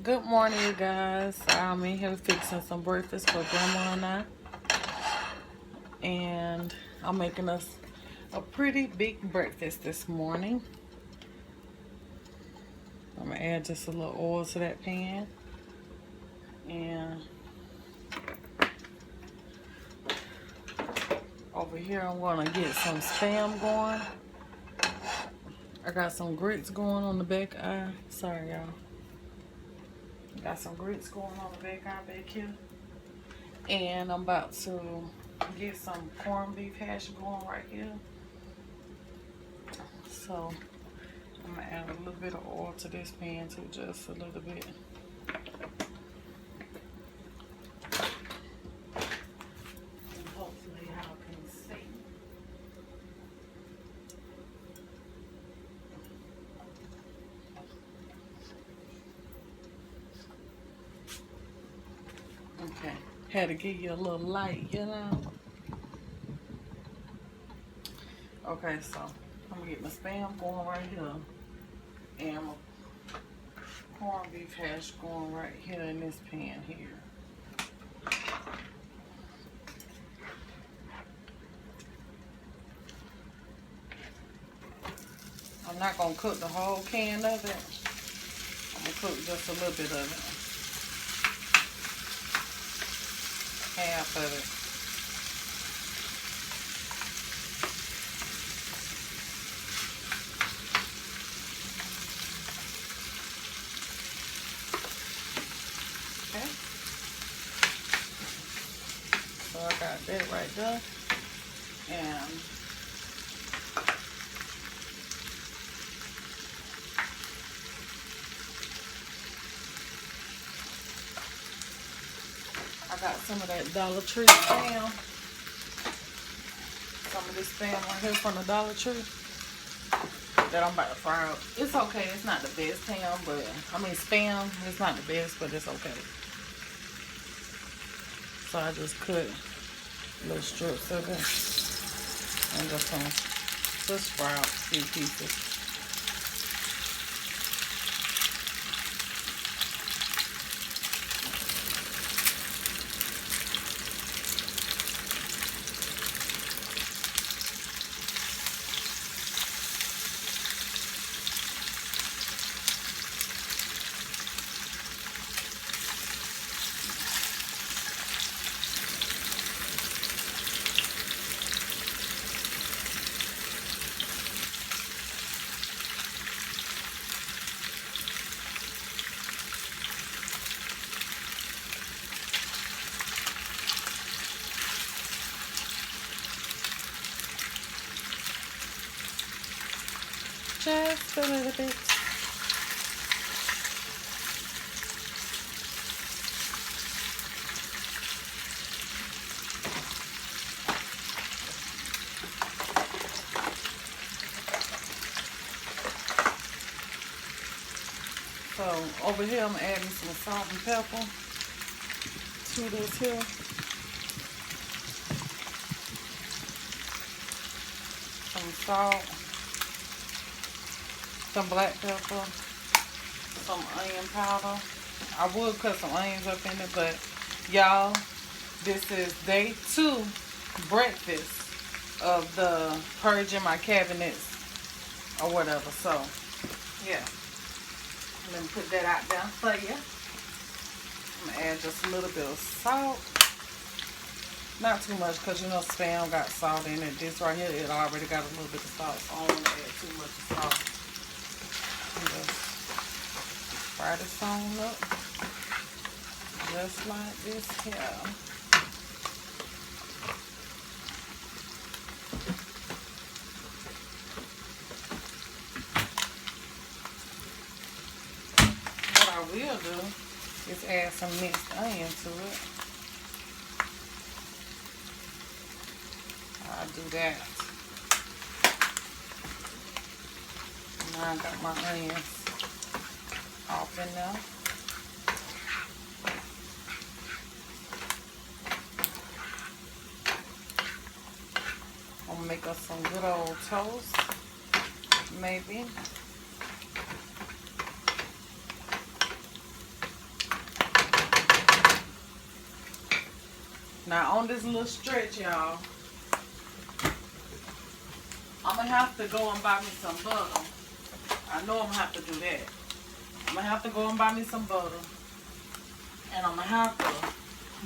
Good morning, you guys. I'm in here fixing some breakfast for Grandma and I. And I'm making us a pretty big breakfast this morning. I'm going to add just a little oil to that pan. And over here, I'm going to get some Spam going. I got some grits going on the back eye. Sorry, y'all. Got some grits going on the back eye back here. And I'm about to get some corned beef hash going right here. So I'm gonna add a little bit of oil to this pan too, just a little bit. And hopefully y'all can see. Okay, had to give you a little light, you know. Okay, so I'm gonna get my Spam going right here, and my corned beef hash going right here in this pan here. I'm not gonna cook the whole can of it. I'm gonna cook just a little bit of it, half of it. Okay, so I got that right there, and I got some of that Dollar Tree Spam. Some of this Spam right here from the Dollar Tree that I'm about to fry up. It's okay. It's not the best Spam, but Spam. It's not the best, but it's okay. So I just cut little strips of it and just fry out a few pieces. Just a little bit. So over here I'm adding some salt and pepper to this here. Some salt, some black pepper, some onion powder. I would cut some onions up in it, but y'all, this is day 2 breakfast of the purging my cabinets or whatever. So yeah, let me put that out there for you. I'm gonna add just a little bit of salt. Not too much, because you know Spam got salt in it. This right here, it already got a little bit of salt, so I don't want to add too much salt. Just fry this on up, just like this here. What I will do is add some mixed onion to it. I'll do that. Now I got my onions off in there. I'm gonna make us some good old toast, maybe. Now on this little stretch, y'all, I'm going to have to go and buy me some butter. I know I'm going to have to do that. I'm going to have to go and buy me some butter. And I'm going to have to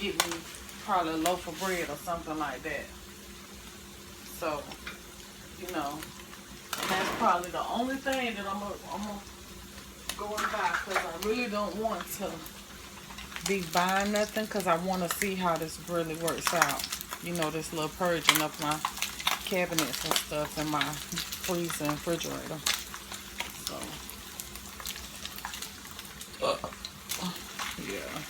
get me probably a loaf of bread or something like that. So, you know, and that's probably the only thing that I'm gonna go and buy, because I really don't want to be buying nothing, because I want to see how this really works out. You know, this little purging of my cabinets and stuff in my freezer and refrigerator. So, yeah.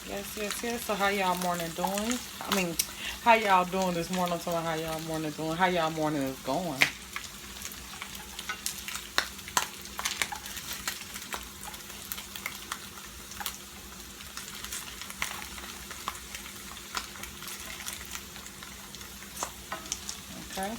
Yes. So how y'all morning doing? I mean, how y'all doing this morning? So how y'all morning doing? How y'all morning is going? Okay.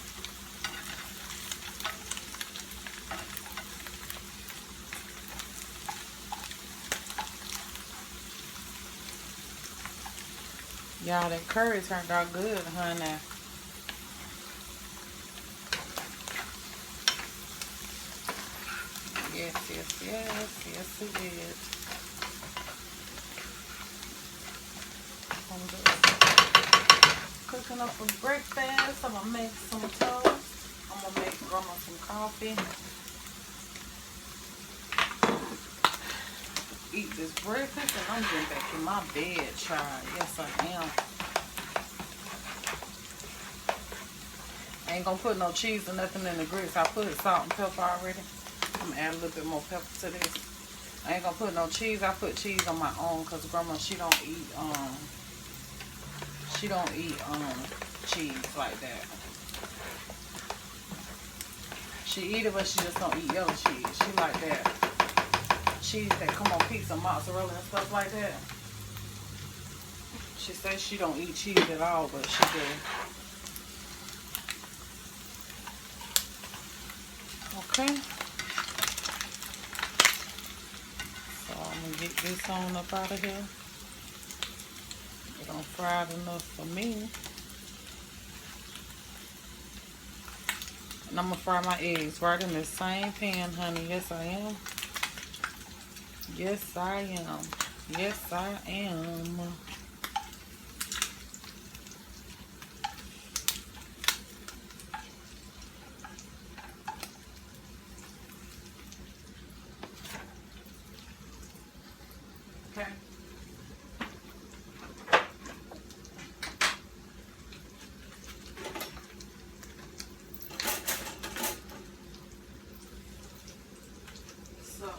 Y'all, that curry turned out good, honey. Yes, it is. I'm just cooking up for breakfast. I'm gonna make some toast. I'm gonna make grandma some coffee. Eat this breakfast, and I'm getting back in my bed, child. Yes, I am. I ain't gonna put no cheese or nothing in the grits. I put salt and pepper already. I'm gonna add a little bit more pepper to this. I ain't gonna put no cheese. I put cheese on my own, because grandma, she don't eat cheese like that. She eat it, but she just don't eat yellow cheese. She like that cheese that come on pizza, mozzarella and stuff like that. She says she don't eat cheese at all, but she do. Okay. So I'm gonna get this on up out of here. It don't fried enough for me. And I'm gonna fry my eggs right in this same pan, honey. Yes, I am. Yes, I am. Yes, I am. Okay. So,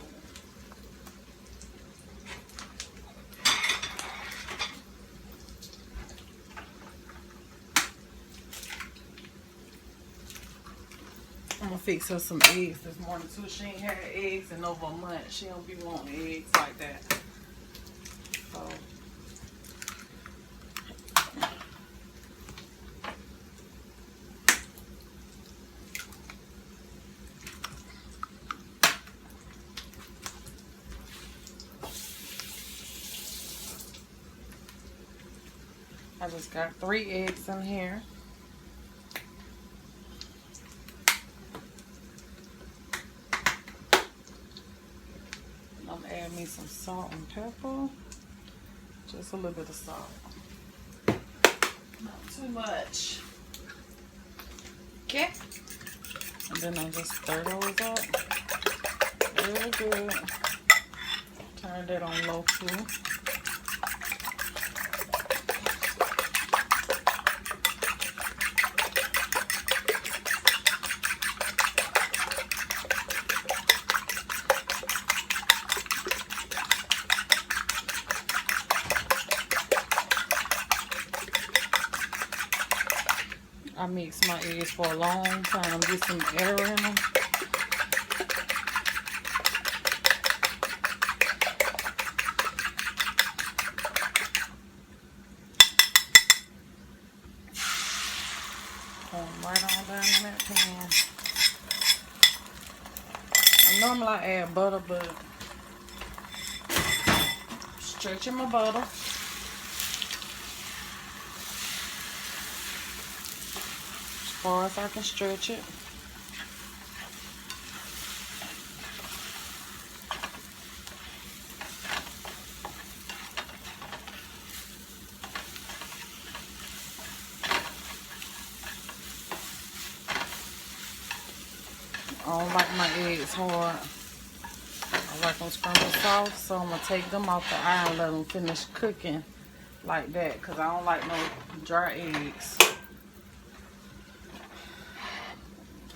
I'm gonna fix her some eggs this morning too. She ain't had eggs in over a month. She don't be wanting eggs like that. So I just got 3 eggs in here. I'm gonna add me some salt and pepper. Just a little bit of salt. Not too much. Okay. And then I just stir those up real good. Turn that on low too. I mix my eggs for a long time. Get some air in them. Pour them right on down in that pan. And normally I add butter, but stretching my butter. As far as I can stretch it. I don't like my eggs hard. I like them scrambled soft, so I'm going to take them off the iron and let them finish cooking like that, because I don't like no dry eggs.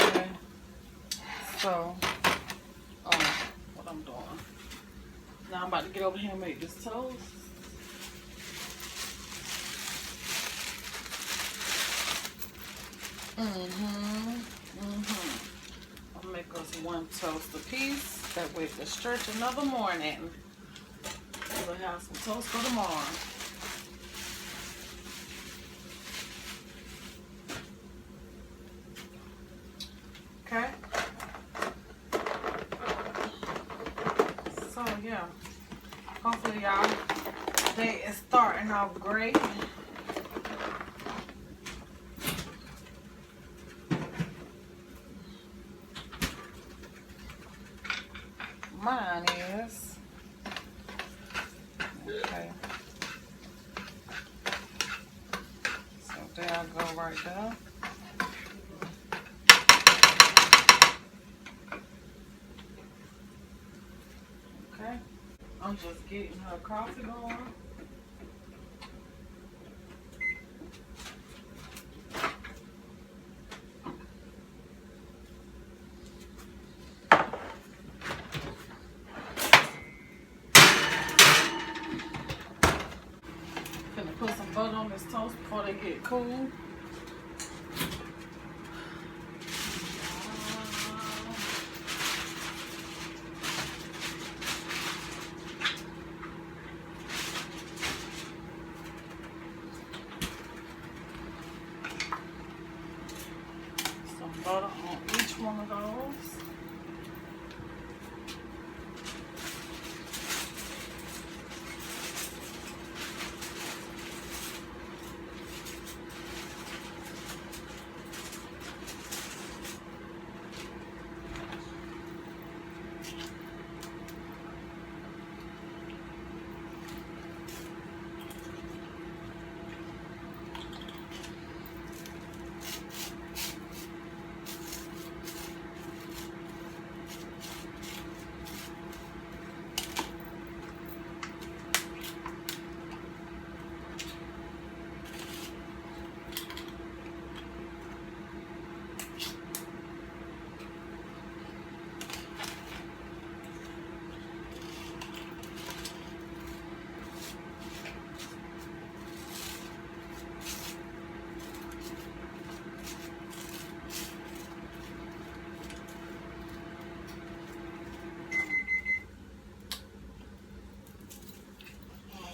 Okay, so, what I'm doing. Now I'm about to get over here and make this toast. I'll make us one toast a piece. That way to stretch another morning. We'll have some toast for tomorrow. Okay. So yeah. Hopefully y'all day is starting off great. Mine is. Okay. So there I go right there. Okay. I'm just getting her coffee going. Put some butter on this toast before they get cool. Some butter on each one of those.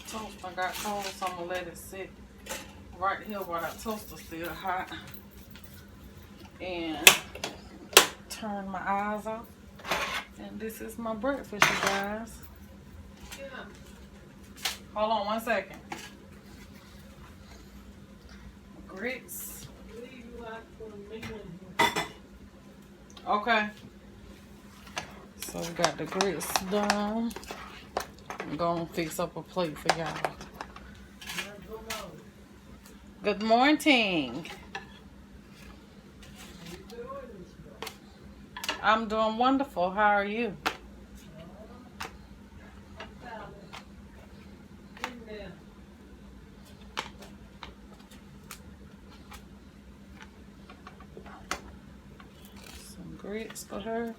Toast I got cold, so I'm gonna let it sit right here while that toaster's still hot, and turn my eyes off. And this is my breakfast, you guys. Yeah. Hold on 1 second. Grits. Okay. So we got the grits done. I'm gonna fix up a plate for y'all. Good morning. I'm doing wonderful. How are you? Some grits for her.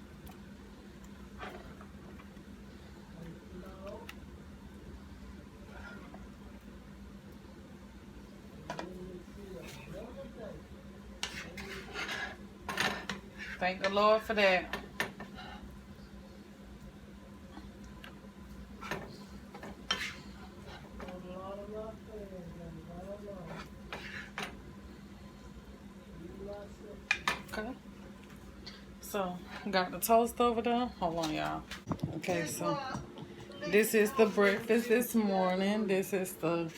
Thank the Lord for that. Okay. So, got the toast over there. Hold on, y'all. Okay, so This is the breakfast this morning. This is the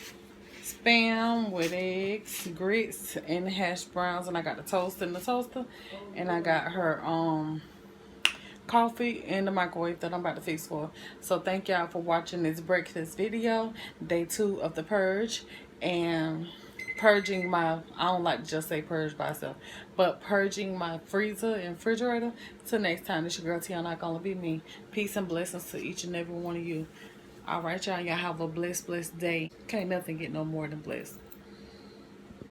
spam with eggs, grits, and hash browns. And I got the toast in the toaster. And I got her coffee in the microwave that I'm about to fix for. So thank y'all for watching this breakfast video. Day 2 of the purge. And purging my, I don't like to just say purge by itself, but purging my freezer and refrigerator. Till next time, it's your girl Tiana, gonna be me. Peace and blessings to each and every one of you. All right, y'all have a blessed day. Can't nothing get no more than blessed.